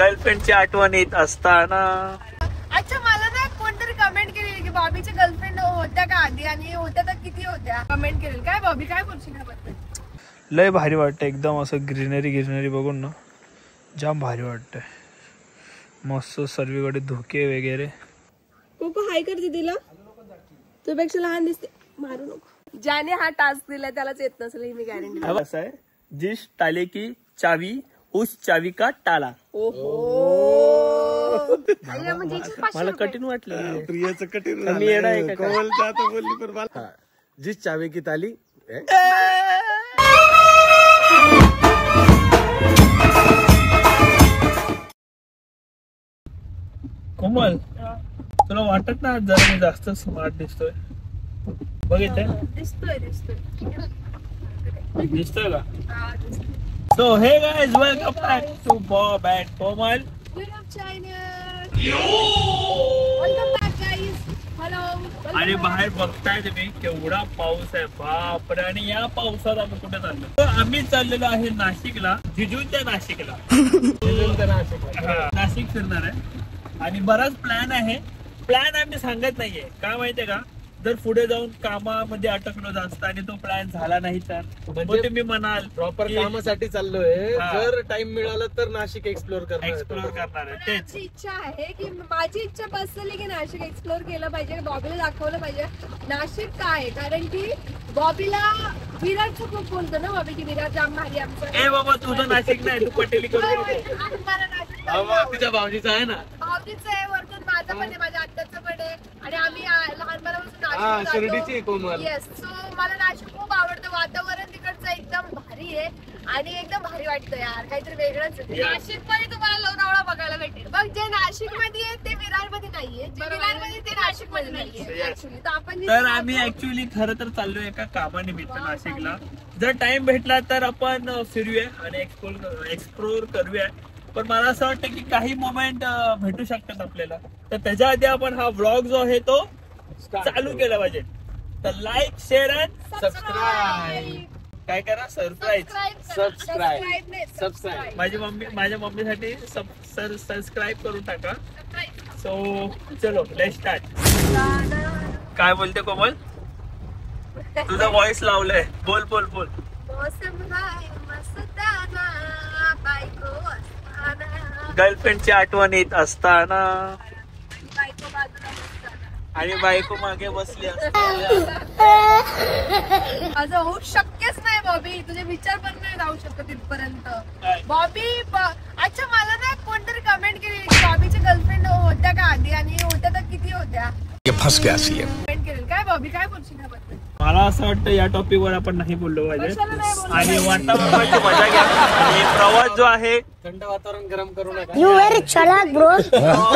गर्लफ्रेंडची आठवण येत असताना. अच्छा, मला ना कोणतरी कमेंट केली की बॉबीच्या गर्लफ्रेंड होत्या का आधी आणि होत्या तर किती होत्या, कमेंट केली. काय बॉबी काय बोलशील ह्याबद्दल? लय भारी वाटतं एकदम असं ग्रीनरी बघून ना, जाम भारी वाटतंय. मस्त सर्वीकडे धुके वगैरे. कोको हाय कर दीदीला, तुझ्यापेक्षा लहान दिसते, मारू नको. ज्याने हा टास्क दिला त्यालाच येत नसेल ही मी गॅरंटी. असं आहे, जिस ताले की चावी उस चावी का ताला. मला कठीण वाटलं, प्रियाचं कठीण. मी येडा आहे का? कोमलचं आता बोलली पण मला. जिस चावी की ताली. कोमल, तुला वाटत ना जरा मी जास्त स्मार्ट दिसतोय? बघितलं दिसतोय का? So hey guys, welcome back to Bob and Komal. आणि बाहेर बघताय तुम्ही केवढा पाऊस आहे, बापरे. आणि या पावसात आम्ही कुठे चाललो? तर आम्ही चाललेलो आहे नाशिकला, जिजूंच्या नाशिकला. नाशिक फिरणार आहे आणि बराच प्लॅन आहे. प्लॅन आम्ही सांगत नाहीये, का माहितीये का? जर पुढे जाऊन कामामध्ये अटकलो जास्त आणि तो प्लॅन झाला नाही तर म्हणजे तुम्ही म्हणाल प्रॉपर कामासाठी चाललोय. जर टाइम मिळाला तर नाशिक एक्सप्लोर करणार आहे. तेच इच्छा आहे की माझी इच्छा बसली की नाशिक एक्सप्लोर केलं पाहिजे, बॉबीला दाखवलं पाहिजे नाशिक काय आहे. कारण की बॉबीला विराटचं खूप बोलतो ना बॉबी की विराट जाम भारी आमचं. ए बाबा, तुझं नाशिक नाही, तू पटेली करू. तिच्या भावजीचं आहे ना, भावजीचं आहे, वरतून माझं पण आहे, माझ्या आत्याचं पण आहे. आणि आम्ही लहानपणापासून शिर्डीची कोमल. येस. सो मला नाशिक खूप आवडतं. वातावरण तिकडचं एकदम भारी आहे आणि एकदम भारी वाटतं यार, काहीतरी वेगळंच. नाशिक मध्ये तुम्हाला लोणावळा बघायला भेटेल बघ. जे नाशिक मध्ये आहे ते विरार मध्ये नाहीये, जे विरार मध्ये ते नाशिक मध्ये नाहीये. तर आम्ही ऍक्च्युअली खरं तर चाललोय एका कामानिमित्त नाशिकला. जर टाइम भेटला तर आपण फिरूया आणि एक्सप्लोर करूया. पण मला असं वाटतं की काही मोमेंट भेटू शकतात आपल्याला, तर त्याच्या आधी आपण हा व्लॉग जो आहे तो चालू केला पाहिजे. तर लाईक, शेअर अँड सबस्क्राईब. काय करा? सबस्क्राईब. माझ्या मम्मीसाठी सबस्क्राईब करून टाका. सो चलो लेट्स स्टार्ट. काय बोलते कोमल? तुझा व्हॉइस लावलाय, बोल बोल बोल. गर्लफ्रेंडची आठवण येत असताना आणि बायको मागे बसली असताना. असं होऊ शक्यच नाही बॉबी, तुझे विचार पण नाही राहू शकत तिथपर्यंत बॉबी. अच्छा, मला ना कोणतरी कमेंट केली की बॉबीच्या गर्लफ्रेंड होत्या का आधी आणि होत्या तर किती होत्या, कमेंट केली. काय बॉबी काय बोलशील ह्याबद्दल? मला असं वाटतं या टॉपिक वर आपण नाही बोललो पाहिजे आणि वातावरणाची मजा घ्या. आणि प्रवास जो आहे, थंड वातावरण गरम करू नका.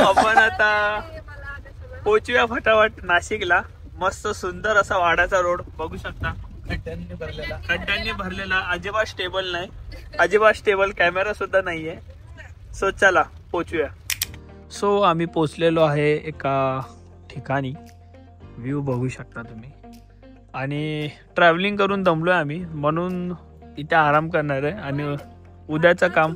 आपण आता पोचूया फटाफट नाशिकला. मस्त सुंदर असा वाड्याचा रोड बघू शकता, खड्ड्यांनी भरलेला. अजिबात स्टेबल नाही, अजिबात स्टेबल कॅमेरा सुद्धा नाहीये. सो चला पोचूया. सो आम्ही पोचलेलो आहे एका ठिकाणी, व्ह्यू बघू शकता तुम्ही. आणि ट्रॅव्हलिंग करून दमलोय आम्ही, म्हणून इथे आराम करणार आहे आणि उद्याचं काम.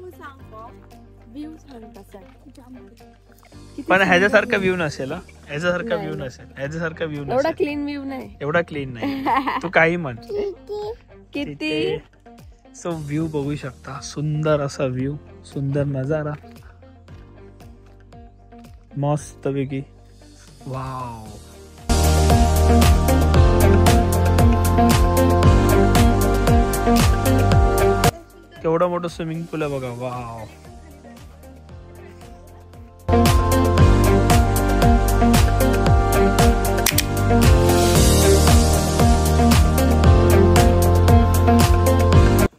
पण ह्याच्यासारखा व्ह्यू नसेल, ह्याच्यासारखा व्ह्यू नसेल, ह्याच्यासारखा व्ह्यू नसेल. एवढा क्लीन व्ह्यू नाही, एवढा क्लीन नाही. तू काही म्हण किती. सो व्ह्यू बघू शकता, सुंदर असा व्ह्यू, सुंदर नजारा, मस्त पैकी. वाव, केवढं मोठं स्विमिंग पूल आहे बघा. वाव,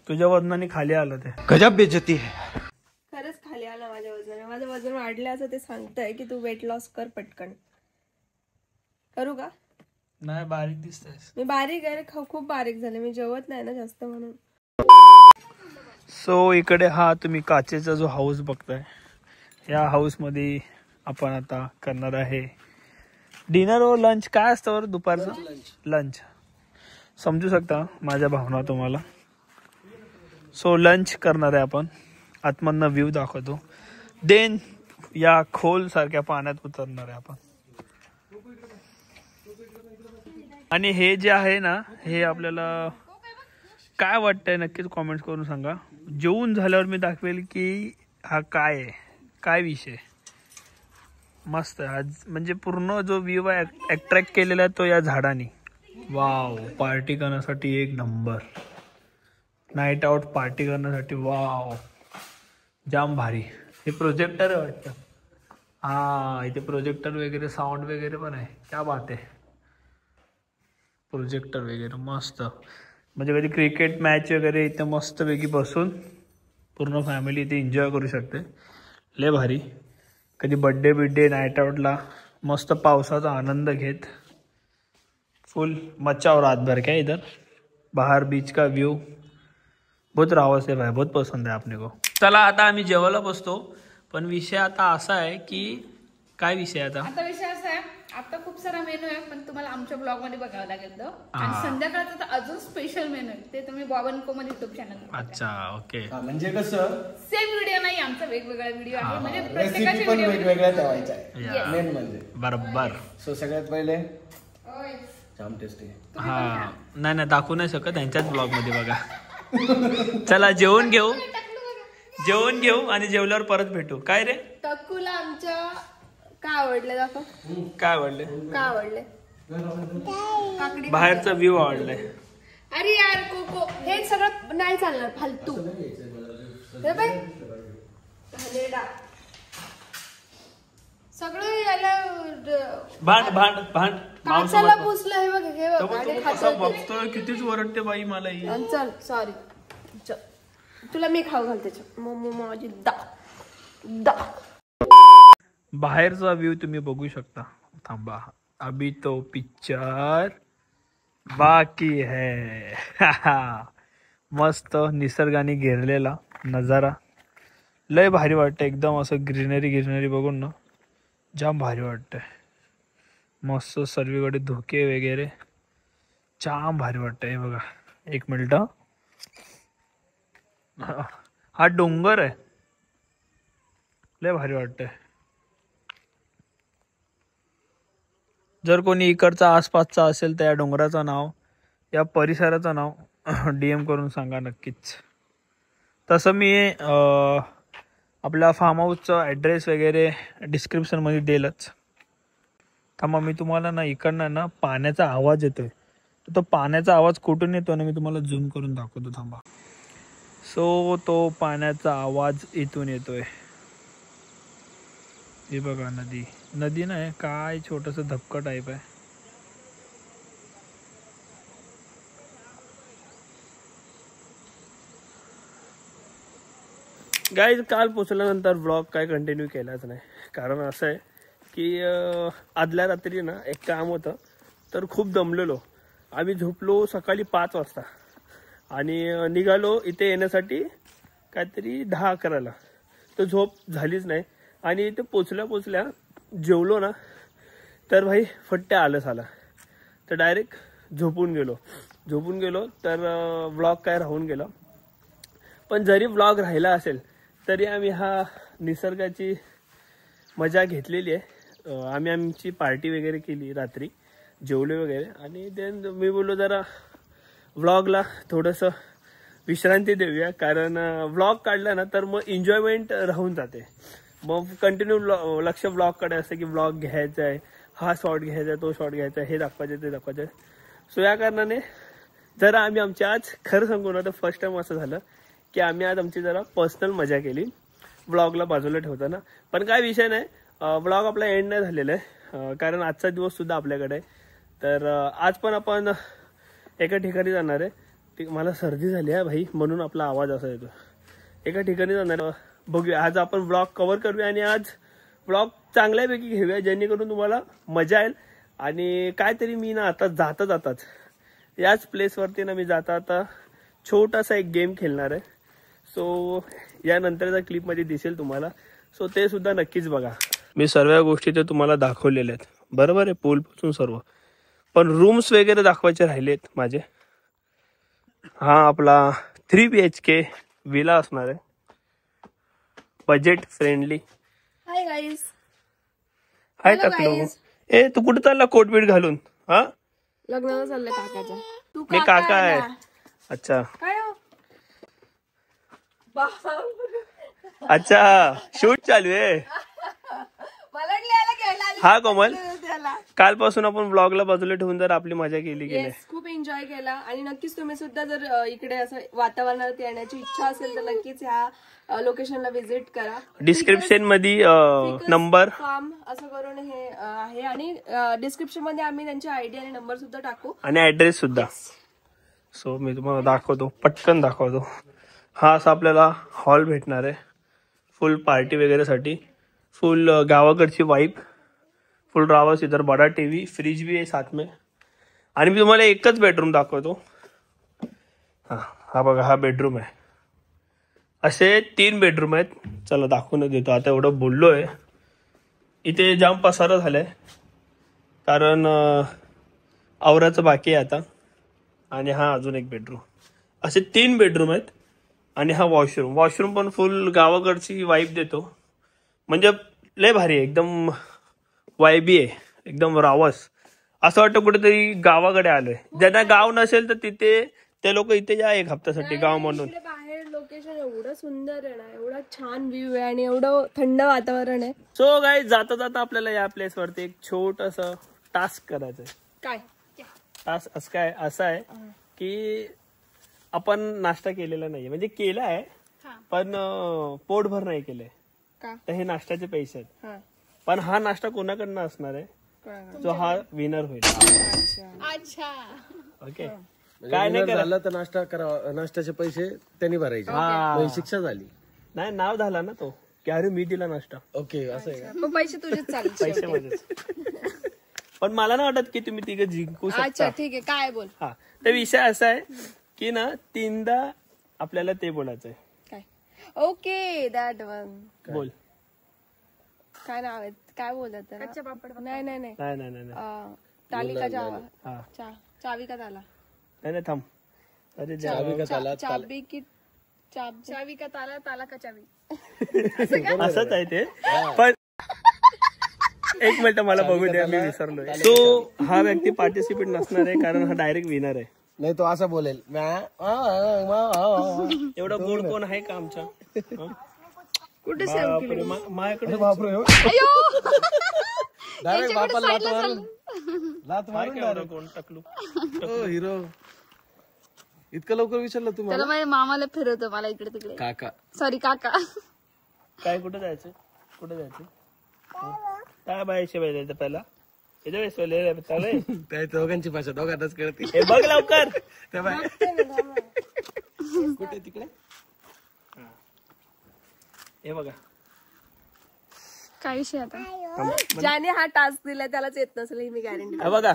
तुझ्या वजनाने खाली आलं ते. गजब बेइज्जती है. खरंच खाली आलं माझ्या वजन. माझं वजन वाढलं असं ते सांगतंय की तू वेट लॉस कर पटकन. करू का? नाही, बारीक दिसतेस. मी बारीक आहे, खूप बारीक झाले. मी जेवत नाही ना जास्त म्हणून. सो इकडे हा तुम्ही काचेचा जो हाऊस बघताय, या हाऊस मध्ये आपण आता करणार आहे डिनर व लंच. काय असतं दुपारचं? लंच. समजू शकता माझ्या भावना तुम्हाला. सो लंच करणार आहे आपण. आतमधनं व्ह्यू दाखवतो. देन या खोल सारख्या पाण्यात उतरणार आहे आपण. आणि हे जे आहे ना, हे आपल्याला काय वाटतंय नक्कीच कॉमेंट करून सांगा. जेवून झाल्यावर मी दाखवेल की हा काय आहे, काय विषय. मस्त आज म्हणजे पूर्ण जो व्ह्यू आहे अट्रॅक्ट केलेला आहे तो या झाडाने. वाव, पार्टी करण्यासाठी एक नंबर. नाईट आउट पार्टी करण्यासाठी वाव, जाम भारी. हे प्रोजेक्टर आहे वाटतं. हा, इथे प्रोजेक्टर वगैरे साऊंड वगैरे पण आहे. क्या बात आहे. प्रोजेक्टर वगैरे मस्त. म्हणजे कधी क्रिकेट मॅच वगैरे इथे मस्तपैकी बसून पूर्ण फॅमिली इथे एन्जॉय करू शकते. लय भारी. कधी बड्डे बिड्डे नाईट आउटला मस्त पावसाचा आनंद घेत फुल मचा और रात भर क्या इधर बाहर बीच का व्यू बहुत रावस है भाई, बहुत पसंद है आपने को. चला आता आम्ही जेवायला बसतो. पण विषय आता असा आहे की काय विषय आता विषय असा आहे, आता खूप सारा मेनू आहे पण तुम्हाला आमच्या ब्लॉग मध्ये बघावं लागेल तो. आणि संध्याकाळचा तर अजून स्पेशल मेनू आहे, ते तुम्ही बॉबनको मध्ये युट्यूब चॅनल. अच्छा, ओके. म्हणजे कसं सेम व्हिडिओ नाही, आमचा वेगवेगळा व्हिडिओ आहे. म्हणजे रेसिपी प्रत्येकाची पण व्हिडिओ वेगवेगळ्या ठेवायच्या आहे मेन म्हणजे. बरोबर. सो सगळ्यात पहिले जाम टेस्टी. हा, नाही दाखवू नाही शकत, त्यांच्याच ब्लॉग मध्ये बघा. चला जेवण घेऊ आणि जेवल्यावर परत भेटू. काय रे टक्कूला आमच्या काय आवडले दाखव. काय आवडले? काकडी. बाहेरचा व्ह्यू आवडलाय. अरे यार कोको, हे सगळं नाही चालणार फालतू. हे बघ हलेडा सगळं याला भांड काचाला पुसलं. हे बघ, हे बघ आणि खातो. बघतोय कितीच वरटते बाई मला ही. चल सॉरी, तुला मी खाऊ घाल त्याच्यात. माझी दा. बाहेरचा व्ह्यू तुम्ही बघू शकता. थांबा, अभी तो पिक्चर बाकी है. मस्त निसर्गाने घेरलेला नजारा लय भारी वाटतं. एकदम असं ग्रीनरी बघून ना जाम भारी वाटतंय. मस्त सर्वीकडे धुके वगैरे जाम भारी वाटतंय. हे बघा, एक मिनिट. हा डोंगर आहे, लय भारी वाटतंय. जर कोणी इकडचा आसपासचा असेल तर या डोंगराचं नाव, या परिसराचं नाव DM करून सांगा नक्कीच. तसं मी आपल्या फार्म हाऊसचा ॲड्रेस वगैरे डिस्क्रिप्शनमध्ये देईलच. थांबा, मी तुम्हाला ना इकडनं ना पाण्याचा आवाज येतोय. तो पाण्याचा आवाज कुठून येतो ना मी तुम्हाला झूम करून दाखवतो. थांबा. सो तो पाण्याचा आवाज इथून येतोय. हे बघा, नदी नाही काय छोटंसं धबकं टाईप आहे. गाईज, काल पोचल्यानंतर ब्लॉग काय कंटिन्यू केलाच नाही. कारण असं आहे की आदल्या रात्री ना एक काम होतं, तर खूप दमलेलो. आम्ही झोपलो सकाळी 5 वाजता आणि निघालो इथे येण्यासाठी काहीतरी 10-11ला. तर झोप झालीच नाही. आणि इथे पोचल्या जेवलो ना तर भाई फट्टे आलंच आला. तर डायरेक्ट झोपून गेलो तर व्लॉग काय राहून गेला. पण जरी व्लॉग राहिला असेल तरी आम्ही हा निसर्गाची मजा घेतलेली आहे. आम्ही आमची पार्टी वगैरे केली, रात्री जेवले वगैरे. आणि देन मी बोललो जरा व्लॉगला थोडंसं विश्रांती देऊया. कारण व्लॉग काढला ना तर मग एन्जॉयमेंट राहून जाते. मग कंटिन्यू लक्ष ब्लॉगकडे असतं की ब्लॉग घ्यायचा आहे, हा शॉट घ्यायचा आहे, तो शॉट घ्यायचा आहे, हे दाखवायचं ते दाखवायचं. सो या कारणाने जरा आम्ही आमची आज खरं सांगू ना तर फर्स्ट टाइम असं झालं की आम्ही आज आमची जरा पर्सनल मजा केली ब्लॉगला बाजूला ठेवताना. पण काय विषय नाही, ब्लॉग आपला एंड नाही झालेला आहे. कारण आजचा दिवस सुद्धा आपल्याकडे आहे. तर आज पण आपण एका ठिकाणी जाणार आहे. मला सर्दी झाली आहे भाई, म्हणून आपला आवाज असा येतो. एका ठिकाणी जाणार आहे, बघूया. आज आपण ब्लॉग कव्हर करूया आणि आज ब्लॉग चांगल्यापैकी घेऊया जेणेकरून तुम्हाला मजा येईल. आणि काहीतरी मी ना आता जाताच याच प्लेसवरती ना मी जाता छोटासा एक गेम खेळणार आहे. सो यानंतरच्या क्लिपमध्ये दिसेल तुम्हाला. सो ते सुद्धा नक्कीच बघा. मी सर्व गोष्टी ते तुम्हाला दाखवलेल्या आहेत, बरोबर आहे, पूलपासून सर्व. पण रूम्स वगैरे दाखवायचे राहिलेत माझे. हा आपला 3 BHK विला असणार आहे, budget friendly. Hi guys. Hi Hello, टाकलो. guys. ए तू कुठे चालला कोट बीट घालून? हा लग्नाला चाललंय काकाच्या. तू मी काका आहे. ना. अच्छा काय हो? अच्छा शूट चालू आहे. मला वाटलं याला घ्यायला आली. हा कोमल, त्याला. कालपासून आपण ब्लॉगला बाजूला ठेवून जर आपली मजा केली गेली. Yes, खूप एन्जॉय केला आणि नक्कीच तुम्ही सुद्धा जर इकडे असं वातावरणात येण्याची इच्छा असेल तर नक्कीच ह्या लोकेशनला व्हिजिट करा. डिस्क्रिप्शन मध्ये नंबर फार्म असं करून हे आहे आणि डिस्क्रिप्शन मध्ये आम्ही त्यांची आयडी आणि नंबर सुद्धा टाकू. आणि ऍड्रेस सुद्धा. सो मी तुम्हाला दाखवतो, पटकन दाखवतो. हा असा आपल्याला हॉल भेटणार आहे फुल पार्टी वगैरे साठी. फुल गावाकडची वाईब, फुल रावस. इधर बडा टीव्ही, फ्रीज भी आहे साथ में. आणि मी तुम्हाला एकच बेडरूम दाखवतो. हा बघा, हा बेडरूम आहे. असे 3 बेडरूम आहेत. चला दाखवून देतो. आता एवढं बोललोय, इथे जाम पसारा झालाय कारण आवराचं बाकी आहे आता. आणि हा अजून एक बेडरूम. असे 3 बेडरूम आहेत. आणि हा वॉशरूम पण फुल गावाकडची वाईब देतो. म्हणजे लय भारी आहे, एकदम वाईबी आहे, एकदम रावस. असं वाटतं कुठेतरी गावाकडे आलोय. ज्यांना गाव नसेल तर तिथे ते लोक इथे या 1 हप्त्यासाठी गाव म्हणून. बाहेर लोकेशन एवढं सुंदर आहे ना, एवढा छान व्ह्यू आहे आणि एवढं थंड वातावरण आहे. सो गाईज, जाता जाता आपल्याला या प्लेस वरती एक छोटस टास्क करायचंय. काय टास्क असं आहे की आपण नाश्ता केलेला नाहीये, म्हणजे केला आहे पण पोटभर नाही केलंय. का? तर हे नाश्त्याचे पैसे आहेत. हा. पण हा नाश्ता कोणाकडनं असणार आहे? जो हा विनर होईल. अच्छा. ओके, काय नाही करा. झालं तर नाश्ता करा, नाश्त्याचे पैसे त्यांनी भरायचे. मग ही शिक्षा झाली. नाही, नाव झाला ना तो की अरे मी दिला नाश्ता. ओके, असं आहे का? मग पैसे तुझेच चालेल. पैसे मध्येच. पण मला नाही वाटत की तुम्ही तिघं जिंकू अच्छा शकता. ठीक आहे. काय बोल. हा, तर विषय असा आहे की ना 3दा आपल्याला ते बोलायचंय. काय? Okay, that one. बोल. काय नाव आहे? काय बोलत त्याला? नाही नाही नाही. नाही नाही नाही नाही. ताली का हा. चावी का ताला? नाही नाही, थांब. अरे चावी का ताला? चाबी की चावी का ताला, ताला का चावी. असंच आहे ते. पण एक मिनिट मला बघू द्या, मी विसरलोय. तो हा व्यक्ती पार्टिसिपेट नसणार आहे कारण हा डायरेक्ट विनर आहे. नाही, तो असं बोलेल. एवढा गोड कोण आहे का आमच्या? कुठे बापरे, माझ्याकडे डायरेक्ट बापाला लात मारून एवढं कोण टाकलो. हिरो इतकं लवकर विचारलं तुम्हाला? त्याला माझ्या मामाला फिरवतो मला इकडे तिकडे. काका. सॉरी काका. काय कुठे जायचं? कुठे जायचं? काय बायशे जायचं पहिला? त्या दोघांची भाषा दोघांनाच कळते. हे बघ लवकर. कुठे तिकडे? हे बघा. काय विषय आता? ज्याने हा टास्क दिला त्यालाच येत नसेल ही मी गॅरंटी. हे बघा,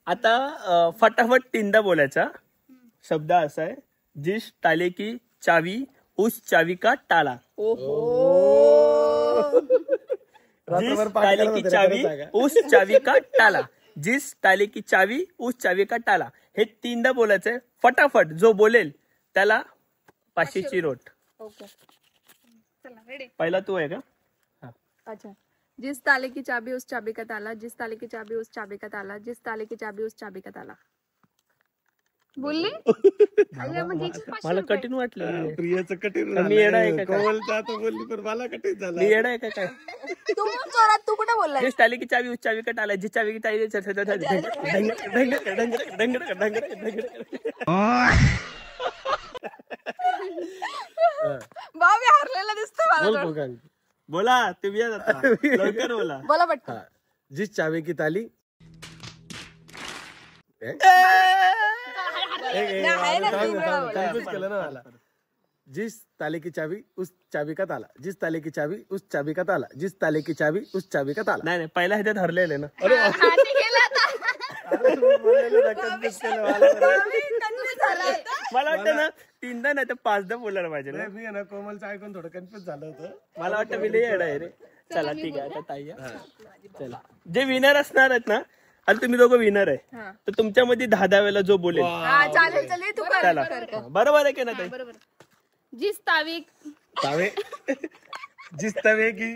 आता फटाफट 3दा बोलायचा. शब्द असा आहे, जिस ताले की चावी उस चावी का ताला. जिस ताले की चावी उस चावी का ताला. जिस ताले की चावी उस चावी का ताला. हे 3दा बोलायचंय फटाफट. जो बोलेल त्याला 500ची नोट. ओके, चला रेडी. पहिला तू आहे का? अच्छा. जिस ताले की चाबी उस चाबी का ताला, जिस ताले की चाबी उस चाबी का ताला, जिस ताले की चाबी उस चाबी का ताला. बोलली? मला कठीण वाटलं. प्रियाचं कठीण मी येडा आहे का काय? कोमलचा आता बोलली पण मला कठीण झालं. मी येडा आहे का काय? तू जोरात, तू कुठे बोलला? जिस ताले की चावी उस चावी का ताला. जिस चावी की ताली भाऊ हारलेला दिसतो मला. बोल कोकण. बोला तुम्ही या आता. लवकर बोला. बोला पटकन. जिस चावी की ताली. आहे ना, 3 वेळा बोला. कन्फ्यूज केलं ना मला. जिस ताले की चावी उस चावी का ताला. जिस ताले की चावी उस चावी का ताला. जिस ताले की चावी उस चावी का ताला. नाही नाही, पहिल्या ह्याच्यात हरलेले ना. मला वाटतं ना 3दा नाही तर 5दा बोलायला पाहिजे ना. मी ना कोमलचं ऐकून थोडं कन्फ्यूज झालं होतं. मला वाटतं मी लई येडा आहे रे. चला ठीक आहे, आता ताई या. चला, जे विनर असणार आहेत ना, आणि तुम्ही दोघं विनर आहे तर तुमच्यामध्ये 10 वेळेला जो बोलेल चालेल चालेल. तू त्याला. बरोबर आहे की ना ताई? जिस तावी तावे जिस तवे की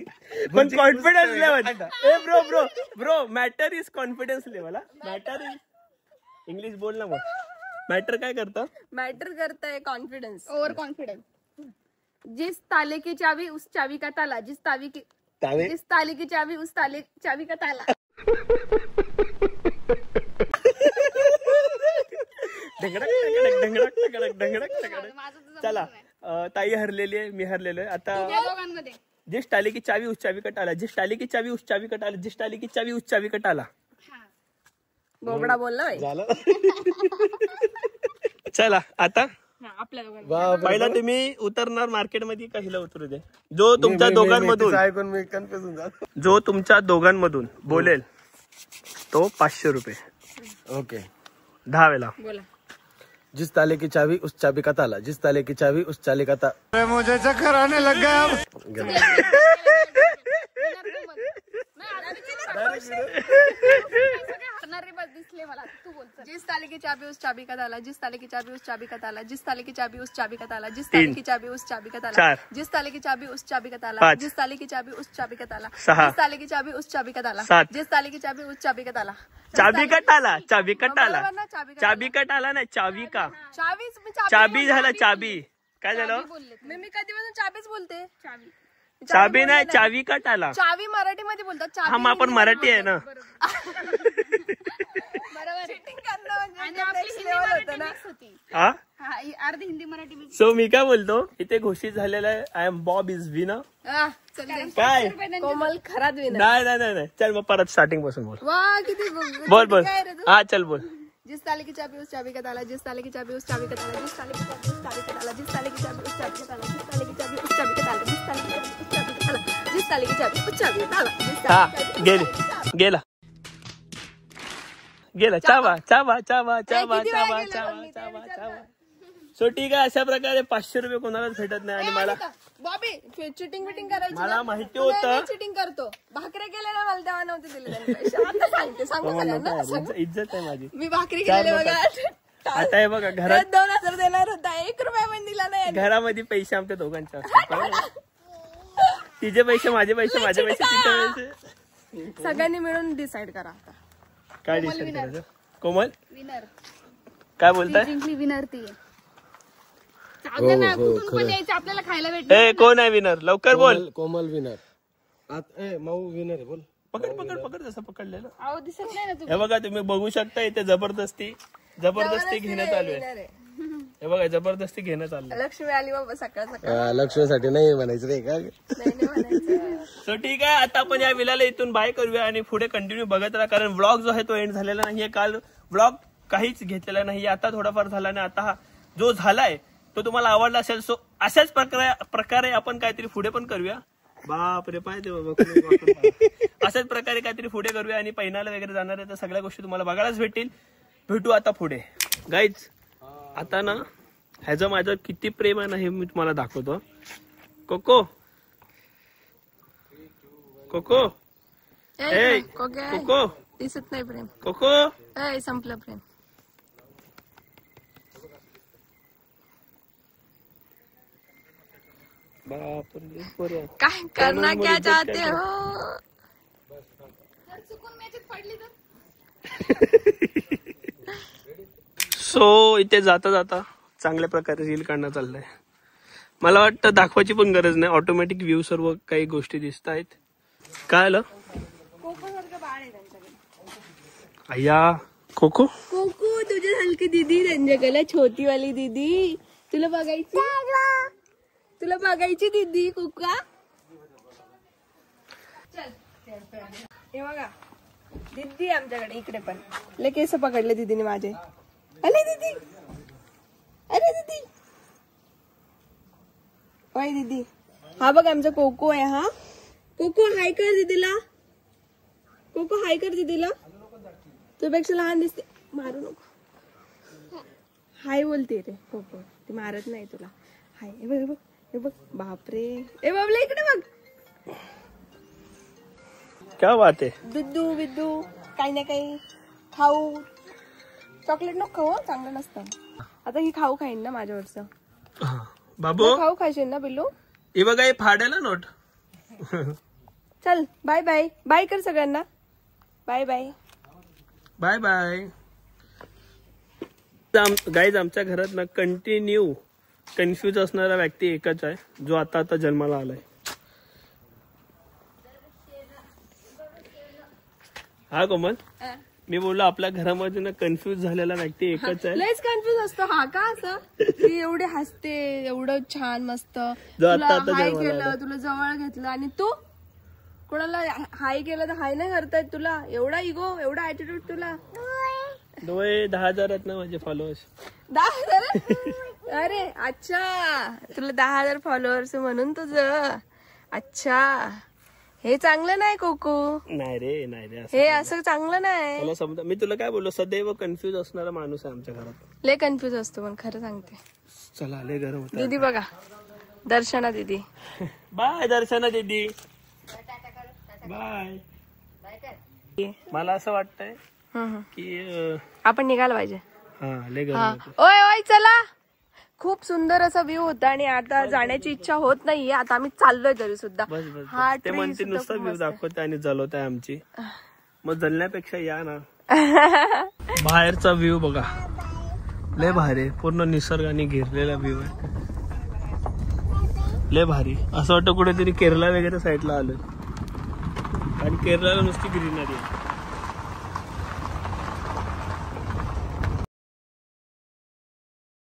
पण confidence level A bro bro bro matter is confidence level. Matter is English बोल ना मग. मॅटर काय करतं? मॅटर करताय कॉन्फिडन्स. Over confidence. जिस ताले की चाबी उस चाबी का ताला. जिस ताले की चाबी उस चाबी का ताला. चला ताई हरलेली आहे, मी हरलेलो आहे. आता दोघांमध्ये जिस ताले की चाबी उस चाबी का ताला. जिस ताले की चाबी उस चाबी का ताला. जिस ताले की चाबी उस चाबी का ताला. बोबडा बोलला बाई. झालं. चला आता आपल्या दोघांना. पहिला तुम्ही उतरणार मार्केटमध्ये का हिला उतरू दे? जो तुमच्या दोघांमधून ऐकून मी कन्फ्युज होऊन जातो. जो तुमच्या दोघांमधून बोलेल तो 500 रुपये. ओके 10 वेळा. बोला. जिस ताले की चाबी उस चाबी का ताला. जिस ताले की चाबी उस चाबी का ताला. मुझे चक्कर आने लग गया. दिसले मला. तू बोल. जिस ताले की चाबी उस चाबी का ताला. जिस ताले की चाबी उस चाबी का ताला. जिस ताले की चाबी उस चाबी का ताला. जिस ताले की चाबी उस चाबी का ताला. 4 जिस ताले की चाबी उस चाबी का ताला. 5 जिस ताले की चाबी उस चाबी का ताला. 6 जिस ताले की चाबी उस चाबी का ताला. 7 जिस ताले की चाबी उस चाबी का ताला. चाबी का ताला. चाबी का ताला. बरोबर ना, चाबी का चाबी का ताला नाही चाबी का. चाबीच मी चाबी झालं चाबी. काय झालं? मी कधीपासून चाबीच बोलते. चाबी नाही चावी का ताला. चावी मराठीमध्ये बोलतात. चाबी हा मग आपण मराठी आहे ना. चिटिंग करणं म्हणजे आपली next हिंदी level मराठी होतं ना. mix होती. हा हा, ही अर्धी हिंदी मराठी mix. सो मी काय बोलतो इथे घोषित झालेलं आहे I am Bob is winner. चल दे. काय कोमल खरात विना. नाही नाही नाही नाही. चल मग परत स्टार्टिंग पासून बोल. वा किती बोल बोल. काय रे तू? हा चल बोल. जिस ताले की चाबी उस चाबी का ताला. जिस ताले की चाबी उस चाबी का ताला. जिस ताले की चाबी उस चाबी का ताला. जिस ताले की चाबी उस चाबी का ताला. जिस ताले की चाबी उस चाबी का ताला. जिस ताले की चाबी उस चाबी का ताला. जिस ताले की चाबी उस चाबी का ताला. जिस हा ताले की चाबी उस चाबी का ताला. गेला गेला. चावा चावा चावा चावा किती वेळा चावा गेलं चावा पण मी ते चावा विचार चावा. सो ठीक आहे अशा प्रकारे 500 रुपये कोणालाच भेटत नाही. आणि मला बॉबी चिटिंग बिटिंग करायची मला माहिती होतं. चिटिंग करतो. भाकरी केलेल्या मला तेव्हा नव्हते दिले त्यांनी पैसे. आता सांगते सांगू सगळ्यांना. सांगू. इज्जत आहे माझी. मी भाकरी चार केलेले लोकं. बघा. आता हे बघा घरात 2000 देणार होता. 1 रुपया पण दिला नाही. घरामध्ये पैसे आमच्या दोघांचे असतात. तिचे पैसे माझे पैसे माझे पैसे तिचे पैसे. सगळ्यांनी मिळून डिसाइड करा आता. काय डिसाईड करायचं? कोमल विनर. काय बोलताय? जिंकली विनर ती. चांगलं ना, कुठून पण यायचं आपल्याला खायला भेटत. ए कोण आहे विनर? लवकर बोल. कोमल विनर. माऊ विनर आहे. बोल. पकड पकड पकड जसं पकडलेलं. अहो दिसत नाही ना तू. हे बघा तुम्ही बघू शकता इथे जबरदस्ती घेणं चालू आहे. हे बघा जबरदस्ती घेणं चाललंय. लक्ष्मी आली बाबा सकाळ सकाळ. लक्ष्मीसाठी नाही म्हणायचं रे का. नाही म्हणायचं. सो ठीक आहे आता आपण या विलाला इथून बाय करूया आणि पुढे कंटिन्यू बघत राहा. कारण व्लॉग जो आहे तो एंड झालेला नाहीये. काल व्लॉग काहीच घेतलेला नाही. आता थोडाफार झाला आणि आता हा जो झालाय तो तुम्हाला आवडला असेल. सो अशाच प्रकारे आपण काहीतरी पुढे पण करूया. बाप रे पाय अशाच प्रकारे काहीतरी पुढे करूया आणि पैनाला वगैरे जाणार आहे तर सगळ्या गोष्टी तुम्हाला बघायलाच भेटतील. भेटू आता पुढे गाईज. आता ना ह्याचं माझं किती प्रेम आहे ना हे मी तुम्हाला दाखवतो. कोको कोको ए कोको दिसत नाही प्रेम. कोको संपलं प्रेम. बापरे काय करना क्या चाहते हो. चुकून मॅचेत पडली तर. सो इथे जाता जाता चांगल्या प्रकारे रील काढणं चाललंय. मला वाटतं दाखवायची पण गरज नाही. ऑटोमॅटिक व्ह्यू सर्व काही गोष्टी दिसत आहेत. काय आलं अय्या कोको. कोको तुझ्या हलकी दीदी त्यांच्याकडे छोटी वाली दीदी. तुला बघायची दीदी कोका. हे बघा दीदी आमच्याकडे इकडे पण लय केस पकडले दीदीने माझे. अरे दीदी अरे दीदी ओय दीदी. हा बघ आमचा कोको आहे. हा कोको हाय कर दीदीला. कोको हाय कर दीदीला. तुझ्यापेक्षा लहान दिसते. मारू नको. हाय बोलते रे कोको. ती मारत नाही तुला. हाय हे बघ हे बघ. बापरे ए बाबला इकडे बघ. क्या बात आहे. दुद्धू बिद्धू काही ना काही खाऊ. चॉकलेट नको खाऊ. चांगलं नसतं. आता ही खाऊ खाईन ना माझ्यावरचं. बाबू खाऊ खाशील ना बिल्लू. हे बघा हे फाडायला नोट. चल बाय बाय बाय कर सगळ्यांना. Bye bye bye bye. Guys आमच्या घरात ना कंटिन्यू कन्फ्यूज असणारा व्यक्ती एकच आहे जो आता आता जन्माला आलाय. हा कोमल, मी बोललो आपल्या घरामध्ये ना कन्फ्यूज झालेला व्यक्ती एकच आहे. लयच कन्फ्युज असतो हा का असं की एवढे हसते एवढं छान मस्त जो तुला आता आता हाय जन्माला केलं तुला जवळ घेतलं आणि तू कोणाला हाय केलं तर हाय नाही करतायत तुला. एवढा इगो एवढा ऍटिट्यूड तुला. 10,000 आहेत ना माझे फॉलोअर्स. 10,000 अरे अच्छा तुला 10,000 फॉलोअर्स म्हणून तुझं. अच्छा हे चांगलं नाही कोको. नाही रे नाही रे, हे असं चांगलं नाही. मला समजा मी तुला काय बोललो सदैव कन्फ्यूज असणारा माणूस आहे आमच्या घरात. लय कन्फ्युज असतो पण खरं सांगते. चला लय गरम होतं. दीदी बघा दर्शना दीदी. बाय दर्शना दीदी. बाय. मला असं वाटतंय की आपण निघायला पाहिजे. हा लय गरम हा होतं. ओय ओय चला. खूप सुंदर असा व्ह्यू होता आणि आता जाण्याची इच्छा होत नाहीये. आता आम्ही चाललोय तरी सुद्धा. बस हा बस ते tree म्हणते सुद्धा नुसतं खूप व्ह्यू मस्त आहे. दाखवते आणि जलवताय आमची. मग जलण्यापेक्षा या ना. बाहेरचा व्ह्यू बघा लय भारी. पूर्ण निसर्गाने घेरलेला व्ह्यू आहे. लय भारी. असं वाटतं कुठेतरी केरला वगैरे साईडला आलोय. आणि केरळला नुसती ग्रीनरी आहे.